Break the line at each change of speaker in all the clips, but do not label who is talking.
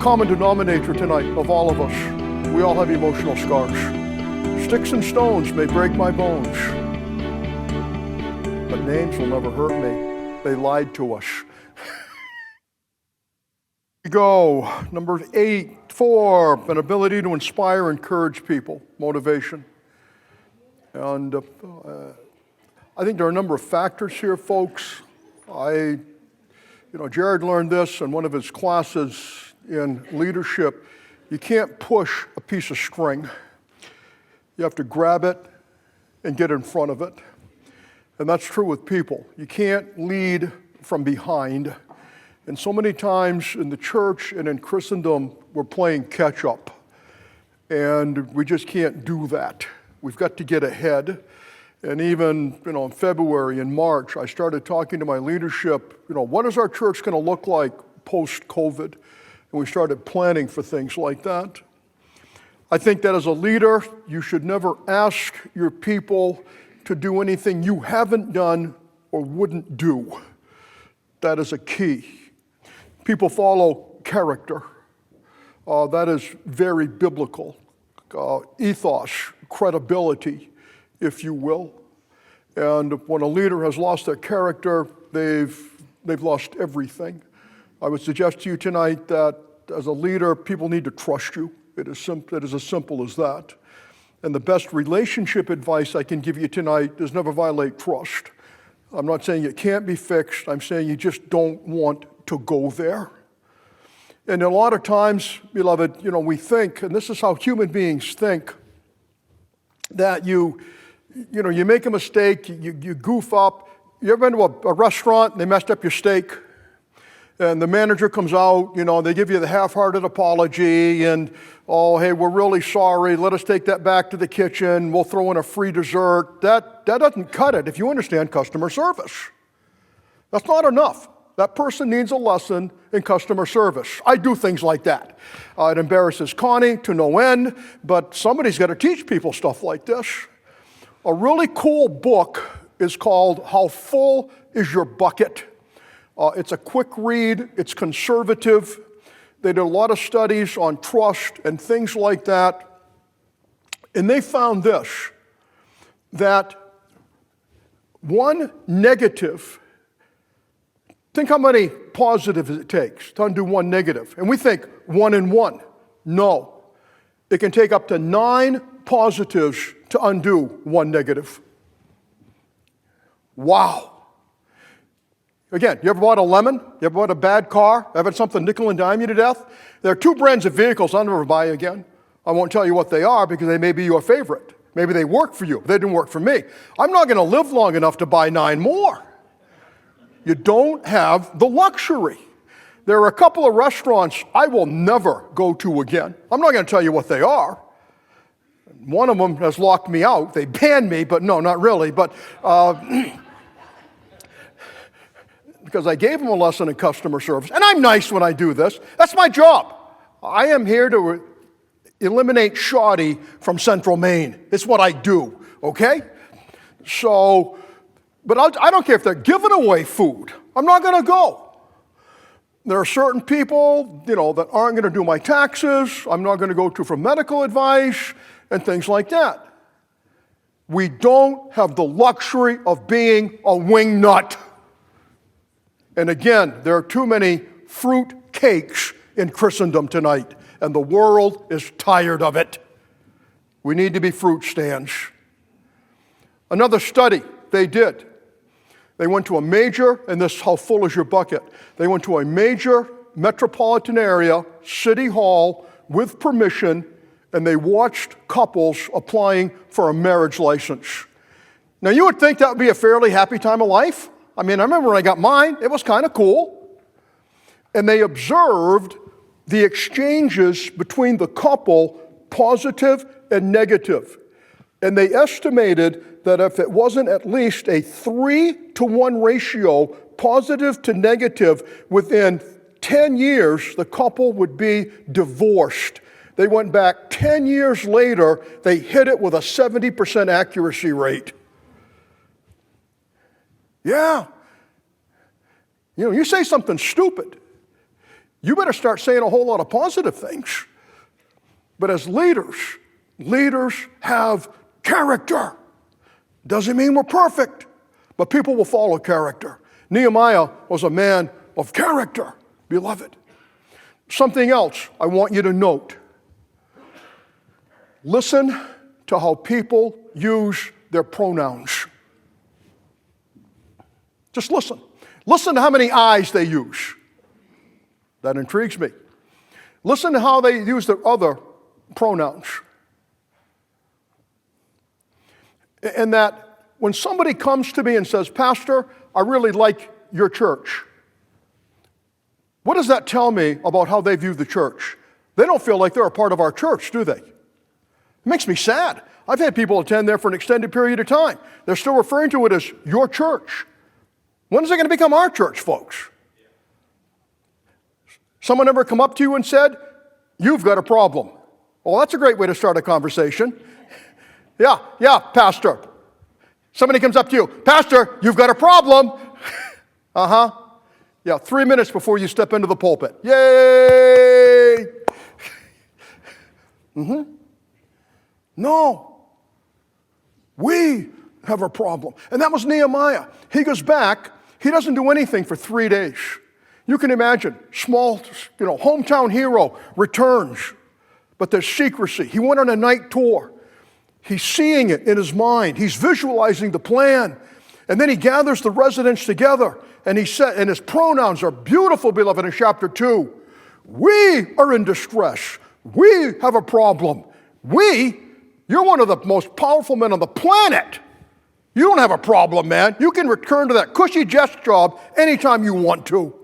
common denominator tonight of all of us. We all have emotional scars. Sticks and stones may break my bones, but names will never hurt me. They lied to us. Go. Number 8, 4, an ability to inspire, encourage people, motivation. And I think there are a number of factors here, folks. Jared learned this in one of his classes in leadership. You can't push a piece of string. You have to grab it and get in front of it. And that's true with people. You can't lead from behind. And so many times in the church and in Christendom, we're playing catch up. And we just can't do that. We've got to get ahead. And even, in February and March, I started talking to my leadership, what is our church going to look like post-COVID? And we started planning for things like that. I think that as a leader, you should never ask your people to do anything you haven't done or wouldn't do. That is a key. People follow character. That is very biblical. Ethos, credibility, if you will. And when a leader has lost their character, they've lost everything. I would suggest to you tonight that as a leader, people need to trust you. It is as simple as that. And the best relationship advice I can give you tonight is never violate trust. I'm not saying it can't be fixed. I'm saying you just don't want to go there. And a lot of times, beloved, we think, and this is how human beings think, that you make a mistake, you goof up. You ever been to a restaurant and they messed up your steak? And the manager comes out, they give you the half-hearted apology and, oh, hey, we're really sorry. Let us take that back to the kitchen. We'll throw in a free dessert. That doesn't cut it if you understand customer service. That's not enough. That person needs a lesson in customer service. I do things like that. It embarrasses Connie to no end, but somebody's got to teach people stuff like this. A really cool book is called How Full Is Your Bucket? It's a quick read. It's conservative. They did a lot of studies on trust and things like that. And they found this, that one negative, think how many positives it takes to undo one negative. And we think 1 and 1. No. It can take up to 9 positives to undo 1 negative. Wow. Again, you ever bought a lemon? You ever bought a bad car? Ever had something nickel and dime you to death? There are 2 brands of vehicles I'll never buy again. I won't tell you what they are because they may be your favorite. Maybe they work for you. They didn't work for me. I'm not going to live long enough to buy 9 more. You don't have the luxury. There are a couple of restaurants I will never go to again. I'm not going to tell you what they are. One of them has locked me out. They banned me, but no, not really. But because I gave them a lesson in customer service. And I'm nice when I do this. That's my job. I am here to eliminate shoddy from Central Maine. It's what I do, okay? So, but I don't care if they're giving away food. I'm not going to go. There are certain people, that aren't going to do my taxes. I'm not going to go to for medical advice and things like that. We don't have the luxury of being a wingnut. And again, there are too many fruit cakes in Christendom tonight, and the world is tired of it. We need to be fruit stands. Another study they did. They went to a major, and this is how full is your bucket. They went to a major metropolitan area, city hall, with permission, and they watched couples applying for a marriage license. Now, you would think that would be a fairly happy time of life. I remember when I got mine, it was kind of cool. And they observed the exchanges between the couple, positive and negative. And they estimated that if it wasn't at least a 3-to-1 ratio, positive to negative, within 10 years, the couple would be divorced. They went back 10 years later, they hit it with a 70% accuracy rate. Yeah. You say something stupid. you better start saying a whole lot of positive things. But as leaders have character. Doesn't mean we're perfect, but people will follow character. Nehemiah was a man of character, beloved. Something else I want you to note. Listen to how people use their pronouns. Just listen. Listen to how many I's they use. That intrigues me. Listen to how they use their other pronouns. And that when somebody comes to me and says, Pastor, I really like your church, what does that tell me about how they view the church? They don't feel like they're a part of our church, do they? It makes me sad. I've had people attend there for an extended period of time. They're still referring to it as your church. When is it going to become our church, folks? Someone ever come up to you and said, you've got a problem? Well, that's a great way to start a conversation. Yeah, Pastor. Somebody comes up to you, Pastor, you've got a problem. Uh-huh. Yeah, 3 minutes before you step into the pulpit. Yay! No. We have a problem. And that was Nehemiah. He goes back. He doesn't do anything for 3 days. You can imagine, small, hometown hero returns, but there's secrecy. He went on a night tour. He's seeing it in his mind. He's visualizing the plan. And then he gathers the residents together, and and his pronouns are beautiful, beloved, in chapter 2. We are in distress. We have a problem. You're one of the most powerful men on the planet. You don't have a problem, man. You can return to that cushy desk job anytime you want to.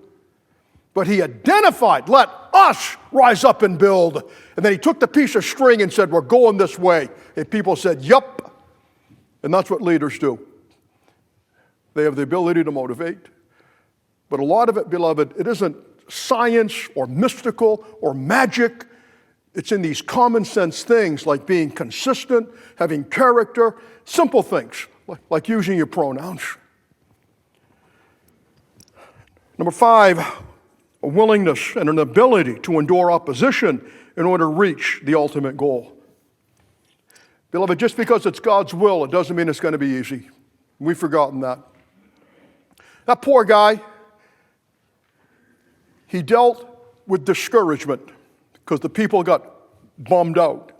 But he identified, let us rise up and build. And then he took the piece of string and said, we're going this way. And people said, yup. And that's what leaders do. They have the ability to motivate. But a lot of it, beloved, it isn't science or mystical or magic. It's in these common sense things like being consistent, having character, simple things like using your pronouns. Number 5, a willingness and an ability to endure opposition in order to reach the ultimate goal. Beloved, just because it's God's will, it doesn't mean it's going to be easy. We've forgotten that. That poor guy, he dealt with discouragement because the people got bummed out.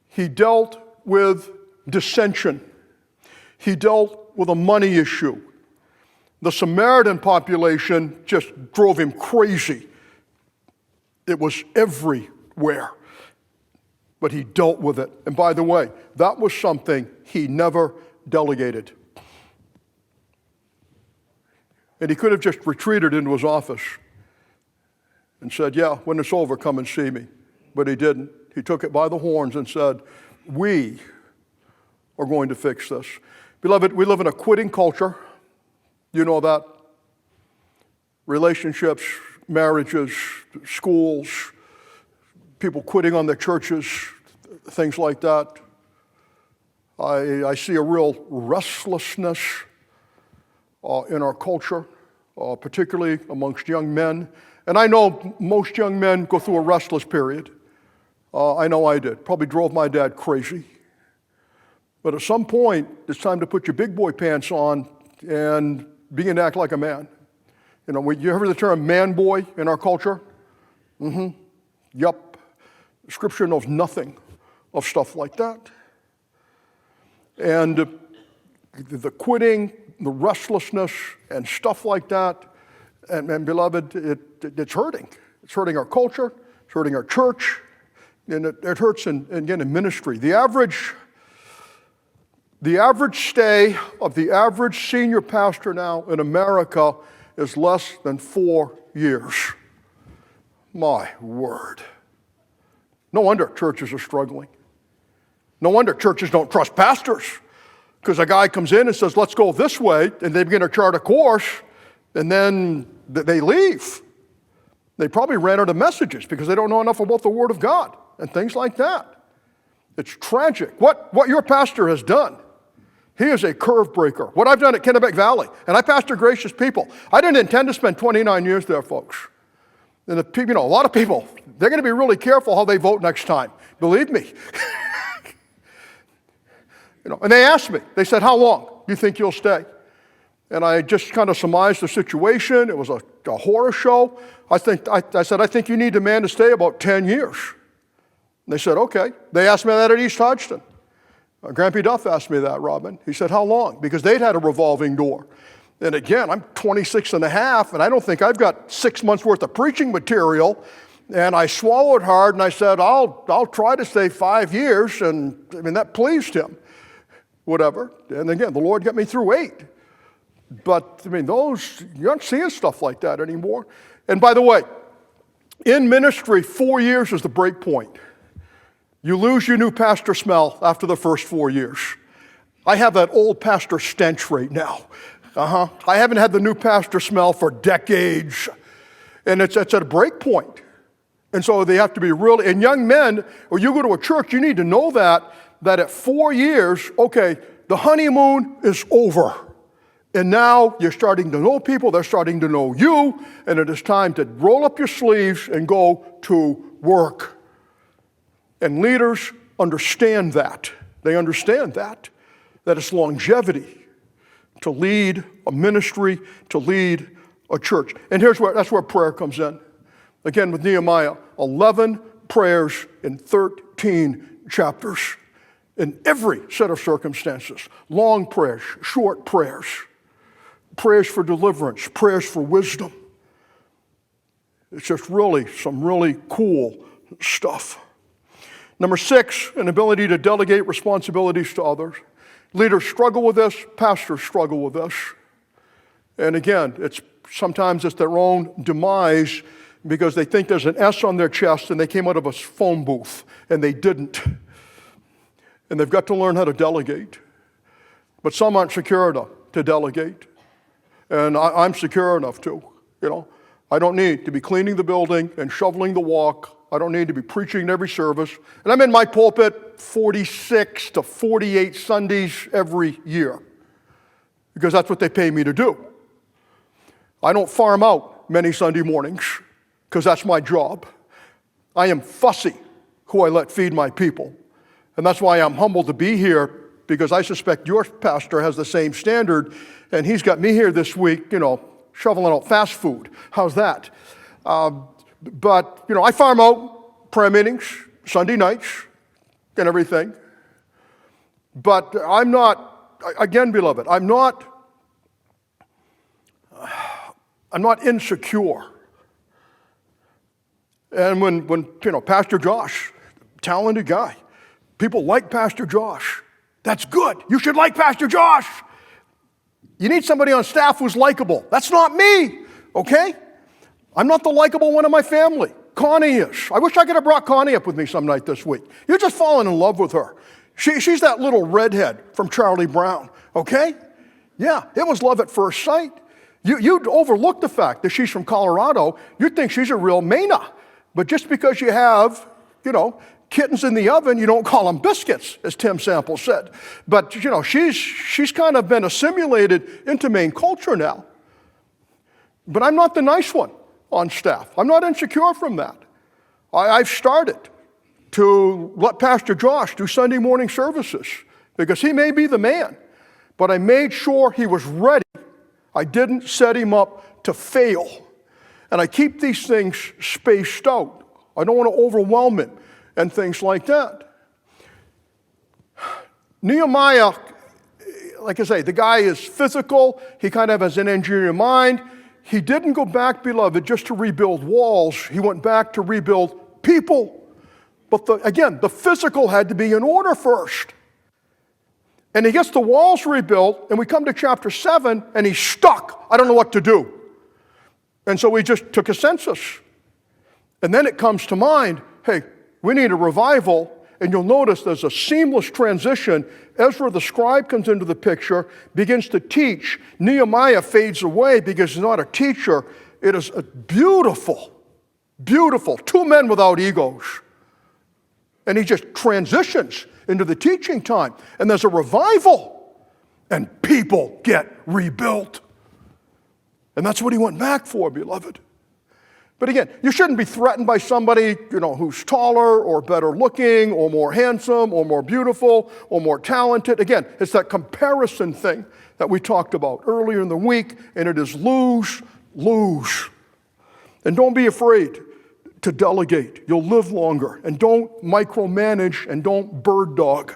He dealt with dissension. He dealt with a money issue. The Samaritan population just drove him crazy. It was everywhere. But he dealt with it. And by the way, that was something he never delegated. And he could have just retreated into his office and said, yeah, when it's over, come and see me. But he didn't. He took it by the horns and said, we are going to fix this. Beloved, we live in a quitting culture. You know that. Relationships, marriages, schools, people quitting on their churches, things like that. I see a real restlessness in our culture, particularly amongst young men. And I know most young men go through a restless period. I know I did. Probably drove my dad crazy. But at some point, it's time to put your big boy pants on and begin to act like a man. You know, you heard the term man boy in our culture? Yup. Scripture knows nothing of stuff like that. And the quitting, the restlessness, and stuff like that, and beloved, it's hurting. It's hurting our culture. It's hurting our church. And it hurts, again, in ministry. The average stay of the average senior pastor now in America is less than 4 years. My word. No wonder churches are struggling. No wonder churches don't trust pastors, because a guy comes in and says, let's go this way, and they begin to chart a course, and then they leave. They probably ran out of messages because they don't know enough about the Word of God and things like that. It's tragic. What your pastor has done, he is a curve breaker. What I've done at Kennebec Valley, and I pastor gracious people. I didn't intend to spend 29 years there, folks. And a lot of people, they're going to be really careful how they vote next time. Believe me. And they asked me, they said, how long do you think you'll stay? And I just kind of surmised the situation. It was a horror show. I said, I think you need a man to stay about 10 years. And they said, okay. They asked me that at East Hodgson. Grampy Duff asked me that, Robin. He said, how long? Because they'd had a revolving door. And again, I'm 26 and a half, and I don't think I've got 6 months worth of preaching material. And I swallowed hard, and I said, I'll try to stay 5 years. And that pleased him. Whatever. And again, the Lord got me through 8. But you're not seeing stuff like that anymore. And by the way, in ministry, 4 years is the break point. You lose your new pastor smell after the first 4 years. I have that old pastor stench right now. I haven't had the new pastor smell for decades. And it's at a break point. And so they have to be really, and young men, or you go to a church, you need to know that at 4 years, okay, the honeymoon is over. And now you're starting to know people, they're starting to know you, and it is time to roll up your sleeves and go to work. And leaders understand that. They understand that it's longevity to lead a ministry, to lead a church. And that's where prayer comes in. Again, with Nehemiah, 11 prayers in 13 chapters. In every set of circumstances, long prayers, short prayers, prayers for deliverance, prayers for wisdom. It's just really some really cool stuff. Number 6, an ability to delegate responsibilities to others. Leaders struggle with this, pastors struggle with this. And again, sometimes it's their own demise because they think there's an S on their chest and they came out of a phone booth and they didn't. And they've got to learn how to delegate. But some aren't secure enough to delegate. And I'm secure enough to, I don't need to be cleaning the building and shoveling the walk. I don't need to be preaching in every service. And I'm in my pulpit 46 to 48 Sundays every year. Because that's what they pay me to do. I don't farm out many Sunday mornings because that's my job. I am fussy who I let feed my people. And that's why I'm humbled to be here, because I suspect your pastor has the same standard, and he's got me here this week, shoveling out fast food. How's that? But I farm out prayer meetings, Sunday nights, and everything. But I'm not, again, beloved, I'm not insecure. And when Pastor Josh, talented guy, people like Pastor Josh. That's good. You should like Pastor Josh. You need somebody on staff who's likable. That's not me, okay? I'm not the likable one in my family. Connie is. I wish I could have brought Connie up with me some night this week. You're just falling in love with her. She's that little redhead from Charlie Brown, okay? Yeah, it was love at first sight. You'd overlook the fact that she's from Colorado. You'd think she's a real Mena. But just because you have, kittens in the oven, you don't call them biscuits, as Tim Sample said. But, she's kind of been assimilated into Maine culture now. But I'm not the nice one on staff. I'm not insecure from that. I've started to let Pastor Josh do Sunday morning services because he may be the man. But I made sure he was ready. I didn't set him up to fail. And I keep these things spaced out. I don't want to overwhelm him and things like that. Nehemiah, like I say, the guy is physical. He kind of has an engineering mind. He didn't go back, beloved, just to rebuild walls. He went back to rebuild people. But the physical had to be in order first. And he gets the walls rebuilt, and we come to chapter 7, and he's stuck. I don't know what to do. And so we just took a census. And then it comes to mind, hey, we need a revival. And you'll notice there's a seamless transition. Ezra the scribe comes into the picture, begins to teach. Nehemiah fades away because he's not a teacher. It is a beautiful, beautiful, 2 men without egos. And he just transitions into the teaching time. And there's a revival. And people get rebuilt. And that's what he went back for, beloved. But again, you shouldn't be threatened by somebody, who's taller or better looking or more handsome or more beautiful or more talented. Again, it's that comparison thing that we talked about earlier in the week, and it is lose, lose. And don't be afraid to delegate. You'll live longer. And don't micromanage and don't bird dog.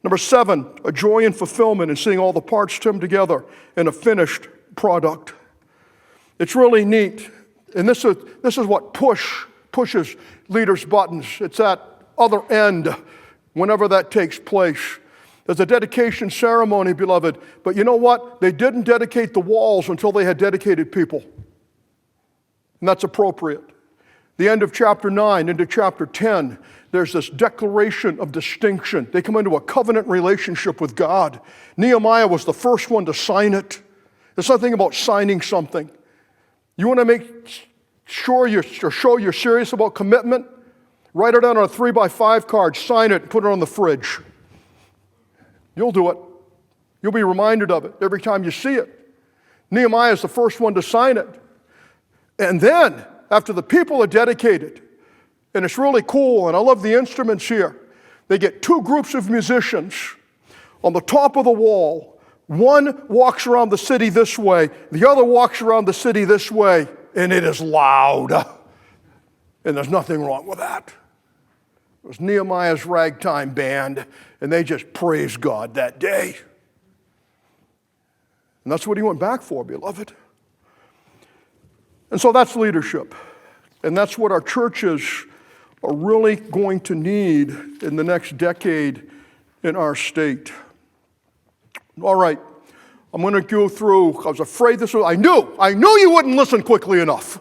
Number 7, a joy and fulfillment in seeing all the parts come together in a finished product. It's really neat. And this is what pushes leaders' buttons. It's that other end whenever that takes place. There's a dedication ceremony, beloved. But you know what? They didn't dedicate the walls until they had dedicated people. And that's appropriate. The end of chapter 9 into chapter 10, there's this declaration of distinction. They come into a covenant relationship with God. Nehemiah was the first one to sign it. There's something about signing something. You want to make sure you're serious about commitment? Write it down on a 3x5 card, sign it, and put it on the fridge. You'll do it. You'll be reminded of it every time you see it. Nehemiah is the first one to sign it. And then, after the people are dedicated, and it's really cool, and I love the instruments here, they get 2 groups of musicians on the top of the wall. One walks around the city this way, the other walks around the city this way, and it is loud. And there's nothing wrong with that. It was Nehemiah's ragtime band, and they just praised God that day. And that's what he went back for, beloved. And so that's leadership. And that's what our churches are really going to need in the next decade in our state. All right, I'm going to go through. I was afraid I knew you wouldn't listen quickly enough.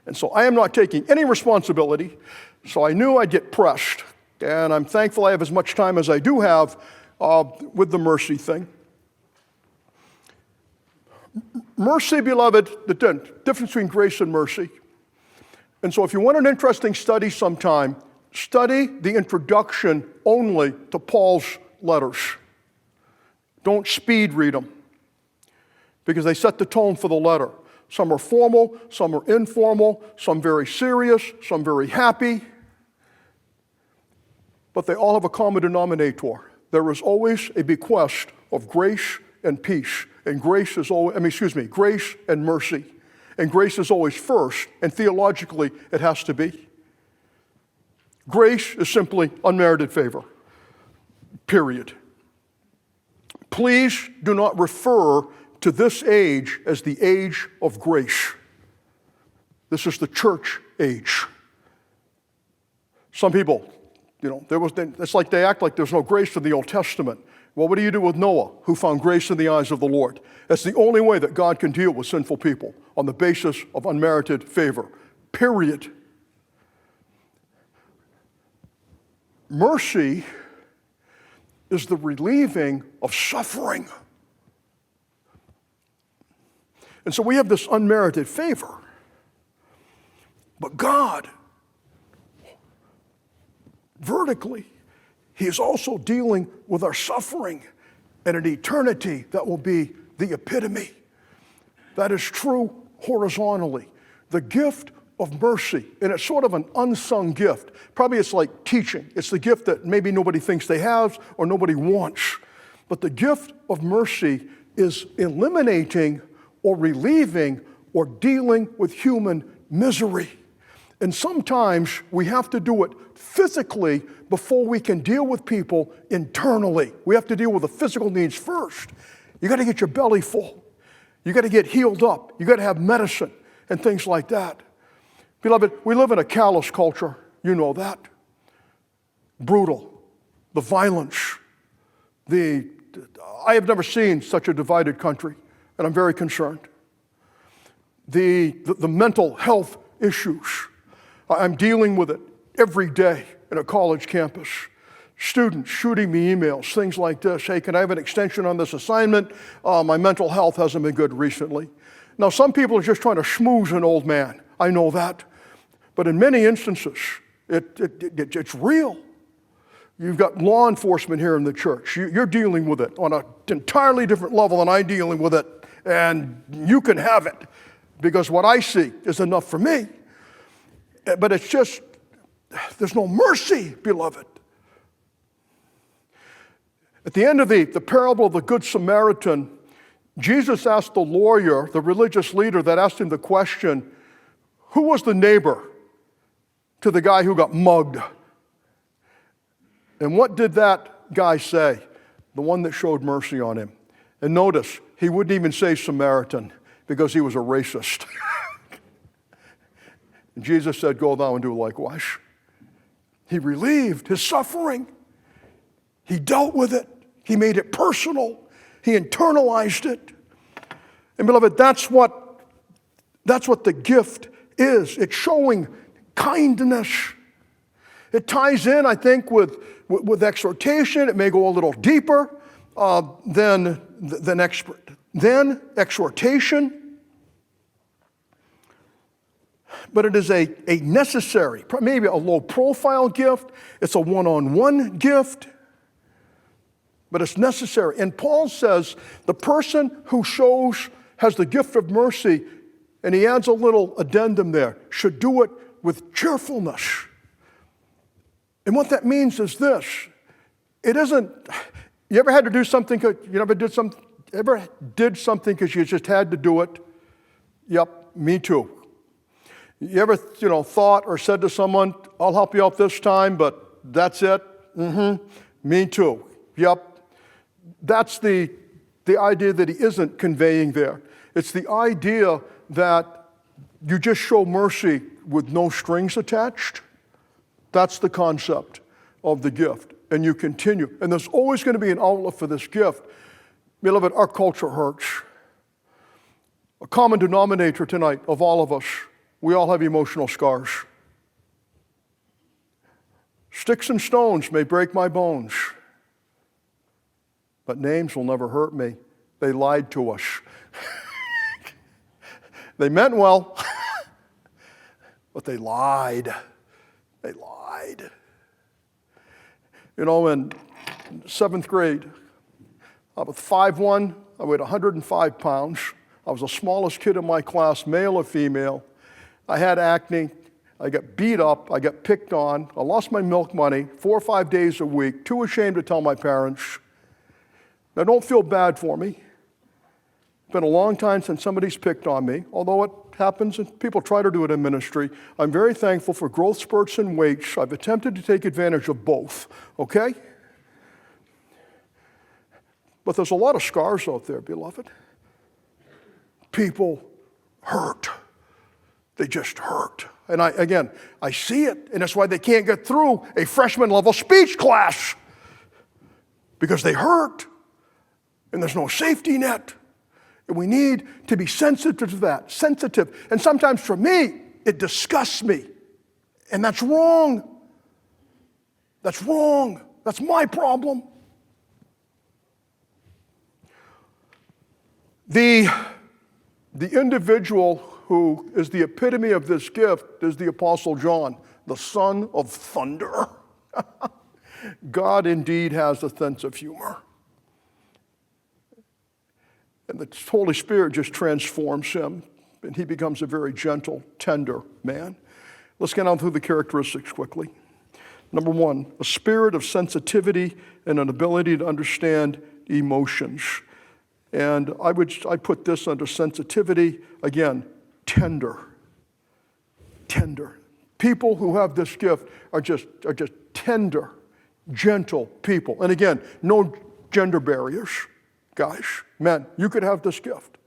And so I am not taking any responsibility. So I knew I'd get pressed. And I'm thankful I have as much time as I do have with the mercy thing. Mercy, beloved, the difference between grace and mercy. And so if you want an interesting study sometime, study the introduction only to Paul's letters. Don't speed read them, because they set the tone for the letter. Some are formal, some are informal, some very serious, some very happy. But they all have a common denominator. There is always a bequest of grace and peace. And grace and mercy. And grace is always first, and theologically it has to be. Grace is simply unmerited favor. Period. Please do not refer to this age as the age of grace. This is the church age. Some people, it's like they act like there's no grace in the Old Testament. Well, what do you do with Noah, who found grace in the eyes of the Lord? That's the only way that God can deal with sinful people, on the basis of unmerited favor. Period. Mercy is the relieving of suffering. And so we have this unmerited favor. But God, vertically, He is also dealing with our suffering and an eternity that will be the epitome. That is true horizontally. The gift of mercy, and it's sort of an unsung gift. Probably it's like teaching. It's the gift that maybe nobody thinks they have or nobody wants. But the gift of mercy is eliminating or relieving or dealing with human misery. And sometimes we have to do it physically before we can deal with people internally. We have to deal with the physical needs first. You got to get your belly full. You got to get healed up. You got to have medicine and things like that. Beloved, we live in a callous culture. You know that. Brutal. The violence. I have never seen such a divided country, and I'm very concerned. The mental health issues. I'm dealing with it every day at a college campus. Students shooting me emails, things like this. Hey, can I have an extension on this assignment? My mental health hasn't been good recently. Now, some people are just trying to schmooze an old man. I know that. But in many instances, it's real. You've got law enforcement here in the church. You're dealing with it on an entirely different level than I'm dealing with it, and you can have it. because what I see is enough for me. But it's just, there's no mercy, beloved. At the end of the parable of the Good Samaritan, Jesus asked the lawyer, the religious leader that asked him the question, who was the neighbor to the guy who got mugged? And what did that guy say? The one that showed mercy on him. And notice, he wouldn't even say Samaritan because he was a racist. And Jesus said, go thou and do likewise. He relieved his suffering. He dealt with it. He made it personal. He internalized it. And beloved, that's what the gift is. It's showing kindness. It ties in, I think, with exhortation. It may go a little deeper than exhortation. But it is a necessary, maybe a low-profile gift. It's a one-on-one gift. But it's necessary. And Paul says the person who has the gift of mercy, and he adds a little addendum there, should do it with cheerfulness. And what that means is this. It isn't, you ever had to do something, ever did something because you just had to do it? Yep, me too. You ever, thought or said to someone, I'll help you out this time, but that's it? Me too. Yep. That's the idea that he isn't conveying there. It's the idea that you just show mercy with no strings attached. That's the concept of the gift. And you continue. And there's always going to be an outlet for this gift. Beloved, our culture hurts. A common denominator tonight of all of us, we all have emotional scars. Sticks and stones may break my bones, but names will never hurt me. They lied to us. They meant well, but they lied. They lied. In seventh grade, I was 5'1", I weighed 105 pounds. I was the smallest kid in my class, male or female. I had acne. I got beat up. I got picked on. I lost my milk money 4 or 5 days a week, too ashamed to tell my parents. Now, don't feel bad for me. It's been a long time since somebody's picked on me, although it happens and people try to do it in ministry. I'm very thankful for growth spurts and weights. I've attempted to take advantage of both, okay? But there's a lot of scars out there, beloved. People hurt. They just hurt. And I see it, and that's why they can't get through a freshman level speech class, because they hurt, and there's no safety net. And we need to be sensitive to that, sensitive. And sometimes for me, it disgusts me. And that's wrong. That's wrong. That's my problem. The individual who is the epitome of this gift is the Apostle John, the son of thunder. God indeed has a sense of humor. And the Holy Spirit just transforms him, and he becomes a very gentle, tender man. Let's get on through the characteristics quickly. Number one, a spirit of sensitivity and an ability to understand emotions. And I put this under sensitivity, again, tender. Tender. People who have this gift are just tender, gentle people. And again, no gender barriers. Guys, men, you could have this gift.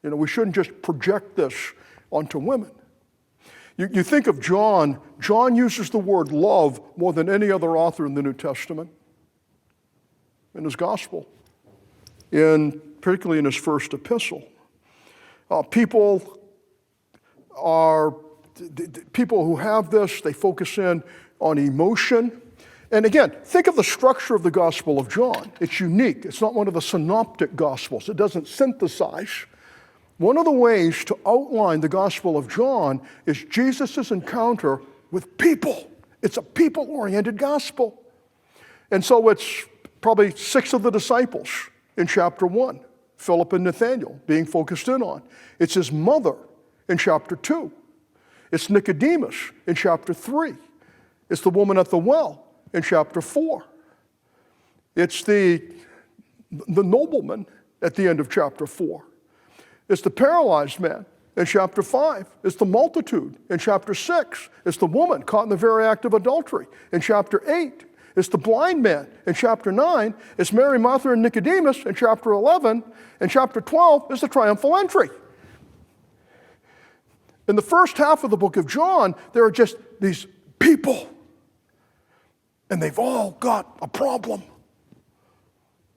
We shouldn't just project this onto women. You think of John. John uses the word love more than any other author in the New Testament, in his gospel, particularly in his first epistle. People who have this, they focus in on emotion. And again, think of the structure of the Gospel of John. It's unique. It's not one of the synoptic Gospels. It doesn't synthesize. One of the ways to outline the Gospel of John is Jesus' encounter with people. It's a people-oriented gospel. And so it's probably 6 of the disciples in chapter 1, Philip and Nathanael being focused in on. It's his mother in chapter 2. It's Nicodemus in chapter 3. It's the woman at the well in chapter 4. It's the nobleman at the end of chapter 4. It's the paralyzed man in chapter 5. It's the multitude in chapter 6. It's the woman caught in the very act of adultery in chapter 8. It's the blind man in chapter 9. It's Mary, Martha, and Nicodemus in chapter 11. And chapter 12 is the triumphal entry. In the first half of the book of John, there are just these people, and they've all got a problem.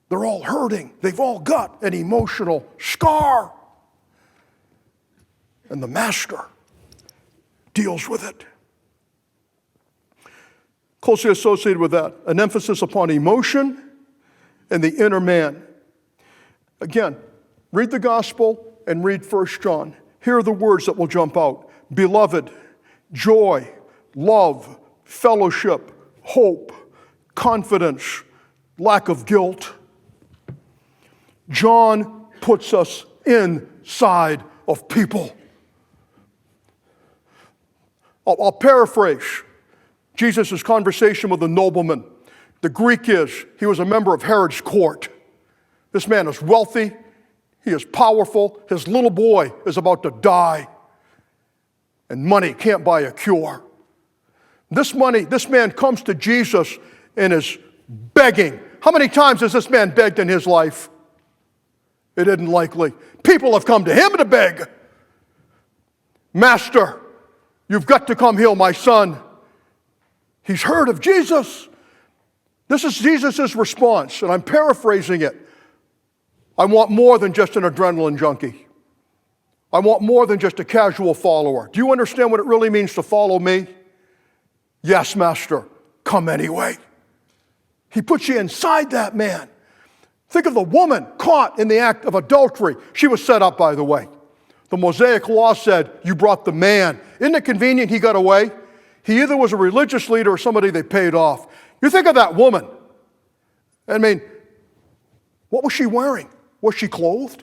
They're all hurting. They've all got an emotional scar. And the master deals with it. Closely associated with that, an emphasis upon emotion and the inner man. Again, read the gospel and read 1 John. Here are the words that will jump out. Beloved, joy, love, fellowship, hope, confidence, lack of guilt. John puts us inside of people. I'll paraphrase Jesus' conversation with the nobleman. The Greek is, he was a member of Herod's court. This man is wealthy. He is powerful. His little boy is about to die. And money can't buy a cure. This man comes to Jesus and is begging. How many times has this man begged in his life? It isn't likely. People have come to him to beg. Master, you've got to come heal my son. He's heard of Jesus. This is Jesus' response, and I'm paraphrasing it. I want more than just an adrenaline junkie. I want more than just a casual follower. Do you understand what it really means to follow me? Yes, Master, come anyway. He puts you inside that man. Think of the woman caught in the act of adultery. She was set up, by the way. The Mosaic law said, you brought the man. Isn't it convenient he got away? He either was a religious leader or somebody they paid off. You think of that woman. I mean, what was she wearing? Was she clothed?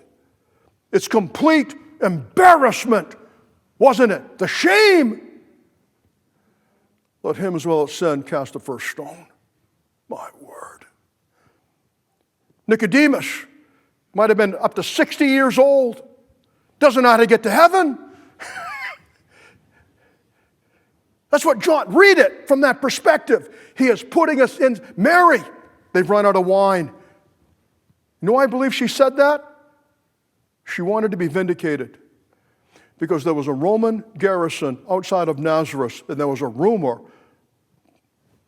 It's complete embarrassment, wasn't it? The shame. Let him as well as sin cast the first stone. My word. Nicodemus might have been up to 60 years old. Doesn't know how to get to heaven. That's what John, read it from that perspective. He is putting us in. Mary, they've run out of wine. You know why I believe she said that? She wanted to be vindicated. Because there was a Roman garrison outside of Nazareth, and there was a rumor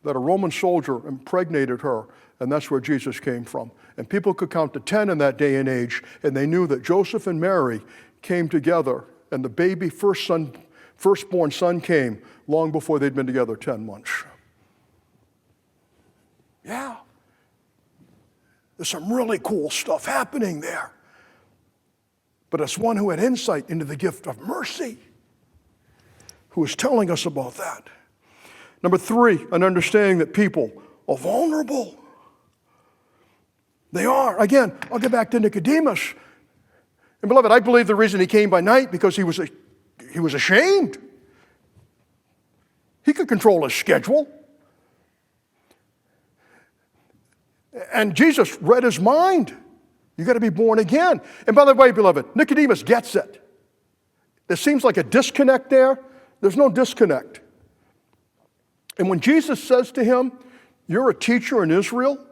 that a Roman soldier impregnated her, and that's where Jesus came from. And people could count to 10 in that day and age, and they knew that Joseph and Mary came together, and the baby firstborn son came long before they'd been together 10 months. Yeah. There's some really cool stuff happening there. But it's one who had insight into the gift of mercy who is telling us about that. Number 3, an understanding that people are vulnerable. They are. Again, I'll get back to Nicodemus. And beloved, I believe the reason he came by night because he was ashamed. He could control his schedule. And Jesus read his mind. You got to be born again. And by the way, beloved, Nicodemus gets it. There seems like a disconnect there. There's no disconnect. And when Jesus says to him, you're a teacher in Israel,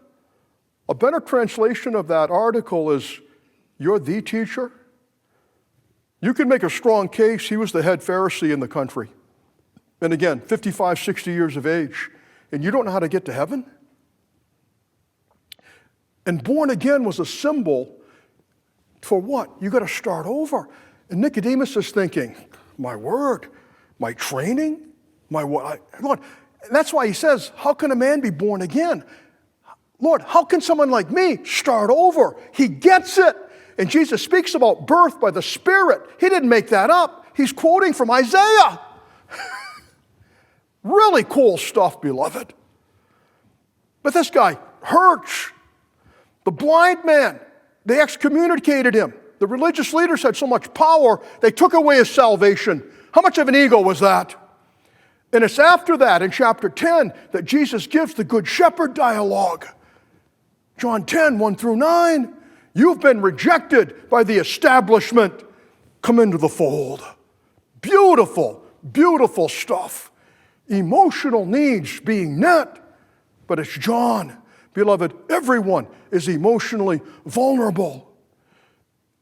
a better translation of that article is, you're the teacher. You can make a strong case he was the head Pharisee in the country. And again, 55, 60 years of age. And you don't know how to get to heaven? And born again was a symbol for what? You got to start over. And Nicodemus is thinking, my word, my training, my what? Lord, and that's why he says, how can a man be born again? Lord, how can someone like me start over? He gets it. And Jesus speaks about birth by the Spirit. He didn't make that up. He's quoting from Isaiah. Really cool stuff, beloved. But this guy hurts. The blind man, they excommunicated him. The religious leaders had so much power, they took away his salvation. How much of an ego was that? And it's after that, in chapter 10, that Jesus gives the Good Shepherd dialogue. John 10, 1 through 9. You've been rejected by the establishment. Come into the fold. Beautiful, beautiful stuff. Emotional needs being met. But it's John. Beloved, everyone is emotionally vulnerable.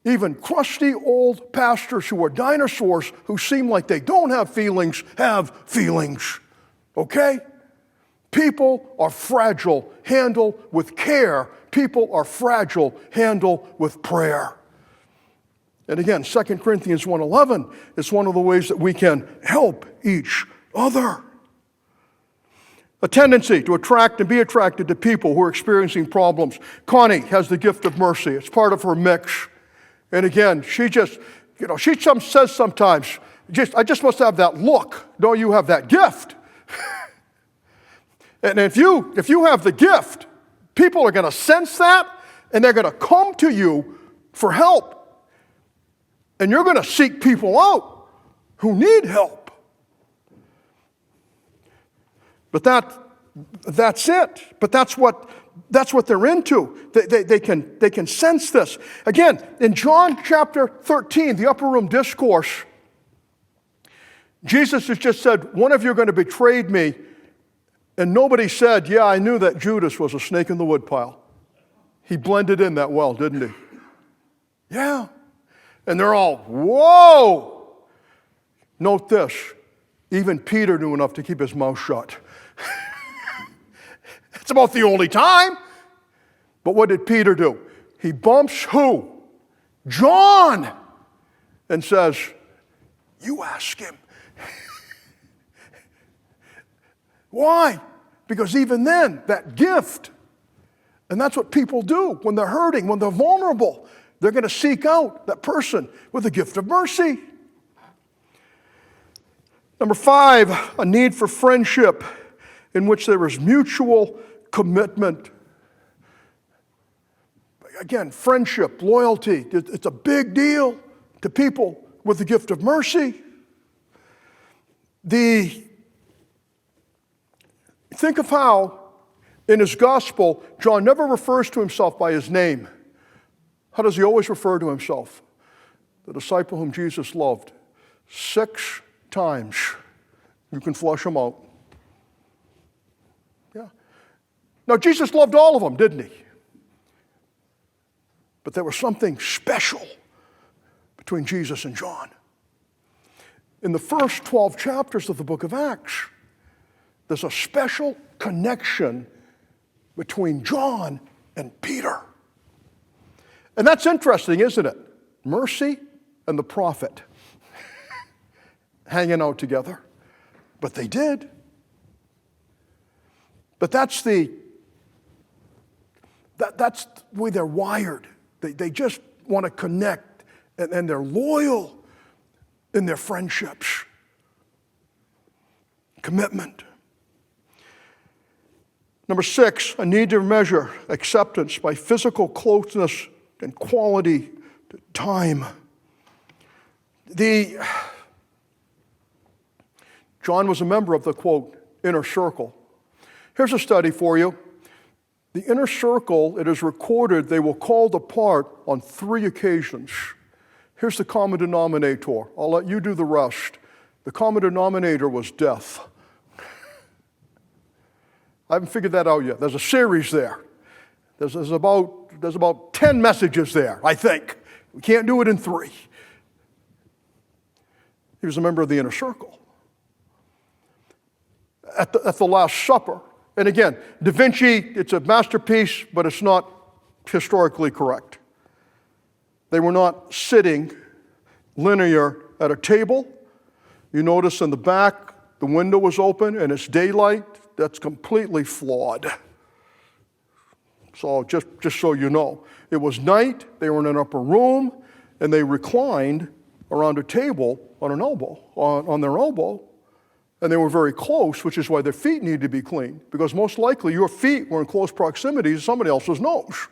Even crusty old pastors who are dinosaurs, who seem like they don't have feelings. Okay? People are fragile. Handle with care. People are fragile. Handle with prayer. And again, 2 Corinthians 1:11 is one of the ways that we can help each other. A tendency to attract and be attracted to people who are experiencing problems. Connie has the gift of mercy. It's part of her mix. And again, she says sometimes, I just must have that look. No, you have that gift. And if you have the gift, people are going to sense that, and they're going to come to you for help. And you're going to seek people out who need help. But that's it. But that's what they're into. They can sense this. Again, in John chapter 13, the upper room discourse, Jesus has just said, one of you are going to betray me. And nobody said, yeah, I knew that Judas was a snake in the woodpile. He blended in that well, didn't he? Yeah. And they're all, whoa! Note this, even Peter knew enough to keep his mouth shut. It's about the only time. But what did Peter do? He bumps who? John! And says, you ask him. Why? Because even then, that gift, and that's what people do when they're hurting, when they're vulnerable. They're going to seek out that person with a gift of mercy. Number 5, a need for friendship in which there is mutual commitment. Again, friendship, loyalty, it's a big deal to people with the gift of mercy. Think of how in his gospel, John never refers to himself by his name. How does he always refer to himself? The disciple whom Jesus loved. 6 times. You can flush them out. Yeah. Now, Jesus loved all of them, didn't he? But there was something special between Jesus and John. In the first 12 chapters of the book of Acts, there's a special connection between John and Peter. And that's interesting, isn't it? Mercy and the prophet hanging out together. But they did. But that's the way they're wired. They just want to connect, and they're loyal in their friendships. Commitment. Number 6, a need to measure acceptance by physical closeness and quality time. John was a member of the, quote, inner circle. Here's a study for you. The inner circle, it is recorded, they were called apart on 3 occasions. Here's the common denominator. I'll let you do the rest. The common denominator was death. I haven't figured that out yet. There's a series there. There's about 10 messages there, I think. We can't do it in 3. He was a member of the inner circle. At the Last Supper, and again, Da Vinci, it's a masterpiece, but it's not historically correct. They were not sitting linear at a table. You notice in the back, the window was open and it's daylight. That's completely flawed. So just so you know, it was night, they were in an upper room, and they reclined around a table on an elbow, on their elbow, and they were very close, which is why their feet needed to be cleaned, because most likely your feet were in close proximity to somebody else's nose.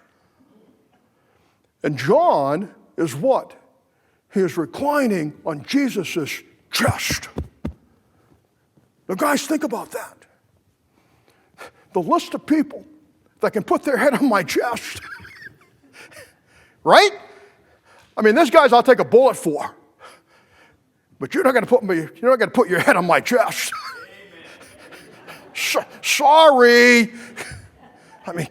And John is what? He is reclining on Jesus' chest. Now, guys, think about that. The list of people that can put their head on my chest, right? I mean, there's guys I'll take a bullet for, but you're not going to put your head on my chest. Sorry. I mean,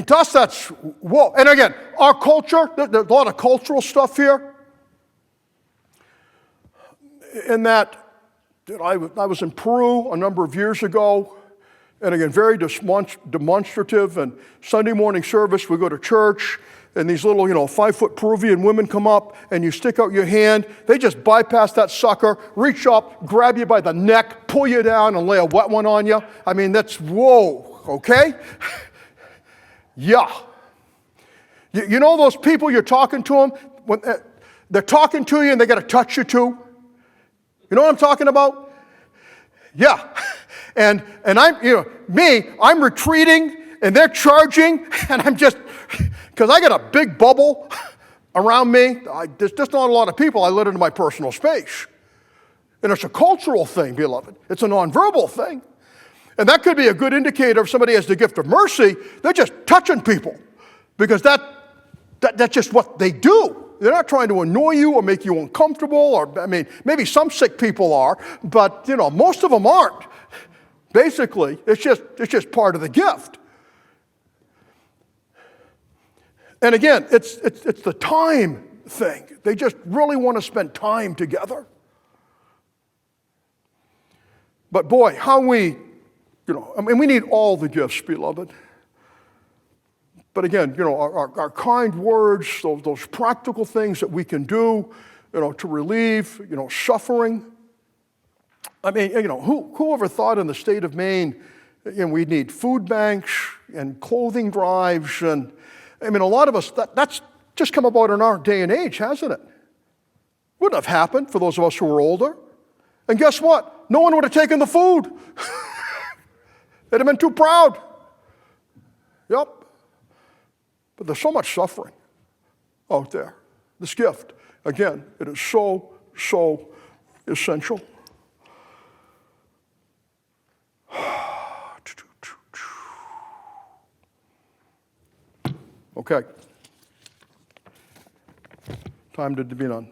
to us, that's, whoa. And again, our culture, there's a lot of cultural stuff here. In that, I was in Peru a number of years ago, and again, very demonstrative, and Sunday morning service, we go to church, and these little, 5-foot Peruvian women come up, and you stick out your hand. They just bypass that sucker, reach up, grab you by the neck, pull you down, and lay a wet one on you. I mean, that's, whoa, okay? Yeah. You know those people, you're talking to them, when they're talking to you and they got to touch you too? You know what I'm talking about? Yeah. And I'm retreating and they're charging, and I'm just, because I got a big bubble around me. There's just not a lot of people I let into my personal space. And it's a cultural thing, beloved. It's a nonverbal thing. And that could be a good indicator if somebody has the gift of mercy. They're just touching people because that's just what they do. They're not trying to annoy you or make you uncomfortable, or, I mean, maybe some sick people are, but, most of them aren't. Basically, it's just part of the gift. And again, it's the time thing. They just really want to spend time together. But boy, how we need all the gifts, beloved. But again, our kind words, those practical things that we can do, to relieve, suffering. I mean, who ever thought in the state of Maine, we'd need food banks and clothing drives, and I mean, a lot of us, that's just come about in our day and age, hasn't it? Wouldn't have happened for those of us who were older. And guess what? No one would have taken the food. They'd have been too proud. Yep. But there's so much suffering out there. This gift, again, it is so, so essential. Okay. Time to be done.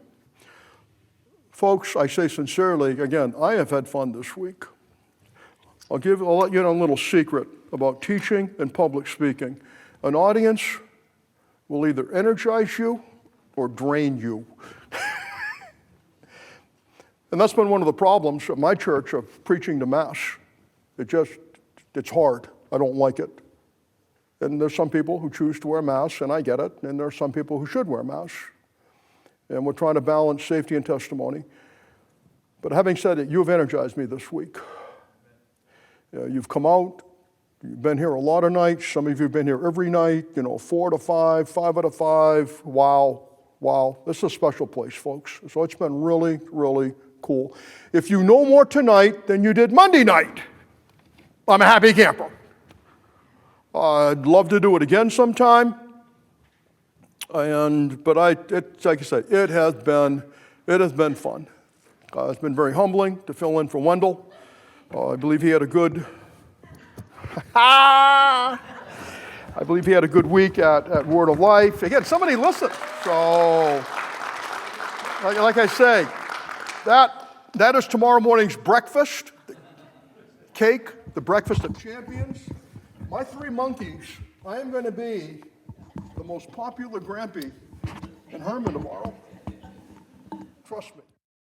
Folks, I say sincerely, again, I have had fun this week. I'll let you in on a little secret about teaching and public speaking. An audience will either energize you or drain you. And that's been one of the problems at my church of preaching to mass. It's hard. I don't like it. And there's some people who choose to wear masks, and I get it, and there are some people who should wear masks. And we're trying to balance safety and testimony. But having said it, you've energized me this week. You've come out, you've been here a lot of nights. Some of you have been here every night, 4 out of 5, 5 out of 5. Wow. This is a special place, folks. So it's been really, really cool. If you know more tonight than you did Monday night, I'm a happy camper. I'd love to do it again sometime. But like I said, it has been fun. It's been very humbling to fill in for Wendell. I believe he had a good week at Word of Life. Again, somebody listened. So, like I say, that is tomorrow morning's breakfast. Cake, the breakfast of champions. My 3 monkeys, I am going to be the most popular Grampy in Herman tomorrow. Trust me.